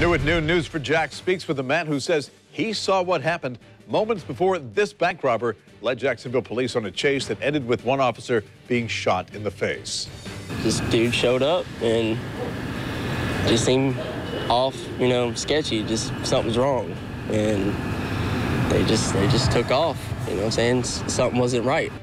New at noon, News for Jack speaks with a man who says he saw what happened moments before this bank robber led Jacksonville police on a chase that ended with one officer being shot in the face. This dude showed up and just seemed off, sketchy, just something's wrong. And they just took off, saying something wasn't right.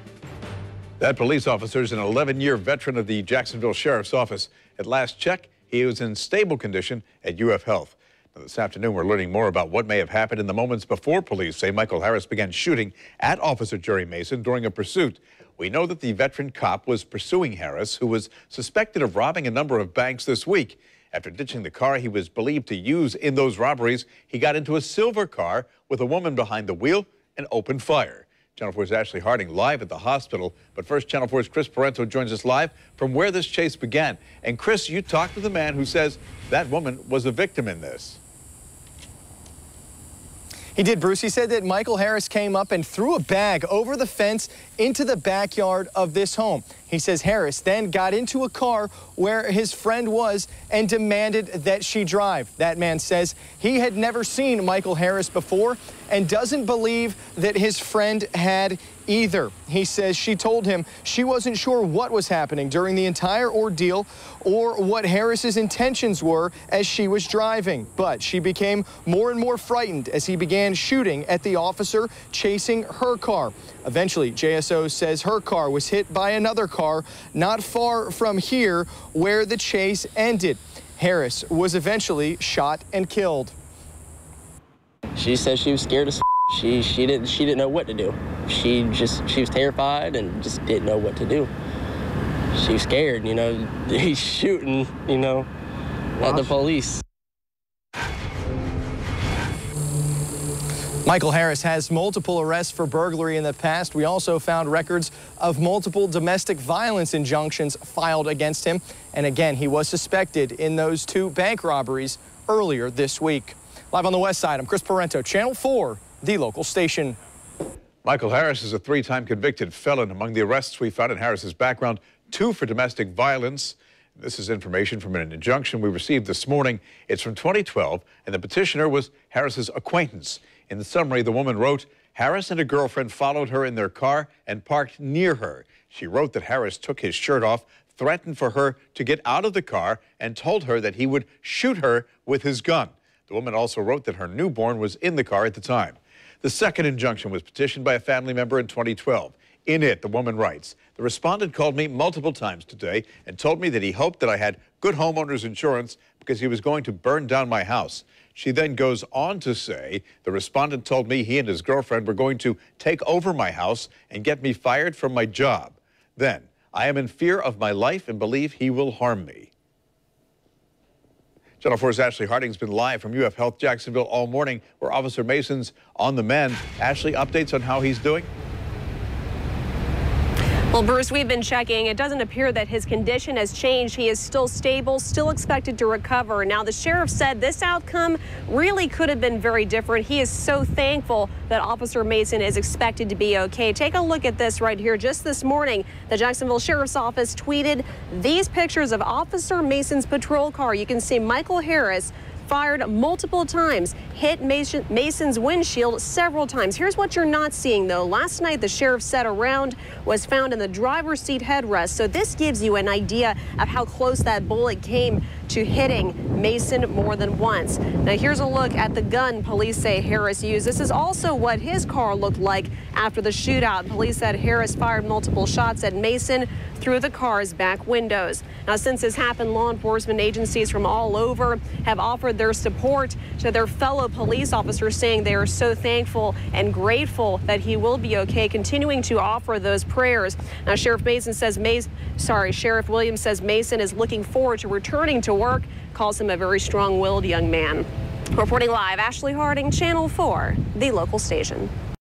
That police officer is an 11-year veteran of the Jacksonville Sheriff's Office. At last check, he was in stable condition at UF Health. Now, this afternoon, we're learning more about what may have happened in the moments before police say Michael Harris began shooting at Officer Jerry Mason during a pursuit. We know that the veteran cop was pursuing Harris, who was suspected of robbing a number of banks this week. After ditching the car he was believed to use in those robberies, he got into a silver car with a woman behind the wheel and opened fire. Channel 4's Ashley Harding live at the hospital. But first, Channel 4's Chris Parento joins us live from where this chase began. And Chris, you talked to the man who says that woman was a victim in this. He did, Bruce. He said that Michael Harris came up and threw a bag over the fence into the backyard of this home. He says Harris then got into a car where his friend was and demanded that she drive. That man says he had never seen Michael Harris before and doesn't believe that his friend had either. He says she told him she wasn't sure what was happening during the entire ordeal or what Harris's intentions were as she was driving. But she became more and more frightened as he began shooting at the officer chasing her car. Eventually, JSO says her car was hit by another car not far from here where the chase ended. Harris was eventually shot and killed. She said she was scared as she didn't know what to do. She was terrified and just didn't know what to do. She was scared, he's shooting, at the police. Michael Harris has multiple arrests for burglary in the past. We also found records of multiple domestic violence injunctions filed against him. And again, he was suspected in those 2 bank robberies earlier this week. Live on the west side, I'm Chris Parento, Channel 4, the local station. Michael Harris is a 3-time convicted felon. Among the arrests we found in Harris's background, 2 for domestic violence. This is information from an injunction we received this morning. It's from 2012, and the petitioner was Harris's acquaintance. In the summary, the woman wrote, Harris and a girlfriend followed her in their car and parked near her. She wrote that Harris took his shirt off, threatened for her to get out of the car, and told her that he would shoot her with his gun. The woman also wrote that her newborn was in the car at the time. The second injunction was petitioned by a family member in 2012. In it, the woman writes, the respondent called me multiple times today and told me that he hoped that I had good homeowner's insurance because he was going to burn down my house. She then goes on to say, the respondent told me he and his girlfriend were going to take over my house and get me fired from my job. Then, I am in fear of my life and believe he will harm me. Channel 4's Ashley Harding's been live from UF Health Jacksonville all morning, where Officer Mason's on the mend. Ashley, updates on how he's doing? Well, Bruce, we've been checking. It doesn't appear that his condition has changed. He is still stable, still expected to recover. Now, the sheriff said this outcome really could have been very different. He is so thankful that Officer Mason is expected to be okay. Take a look at this right here. Just this morning, the Jacksonville Sheriff's Office tweeted these pictures of Officer Mason's patrol car. You can see Michael Harris fired multiple times, hit Mason's windshield several times. Here's what you're not seeing, though. Last night, the sheriff said a round was found in the driver's seat headrest. So this gives you an idea of how close that bullet came to hitting Mason more than once. Now, here's a look at the gun police say Harris used. This is also what his car looked like after the shootout. Police said Harris fired multiple shots at Mason through the car's back windows. Now, since this happened, law enforcement agencies from all over have offered their support to their fellow police officers, saying they are so thankful and grateful that he will be okay, continuing to offer those prayers. Now, Sheriff Williams says Mason is looking forward to returning to work, calls him a very strong-willed young man. Reporting live, Ashley Harding, Channel 4, the local station.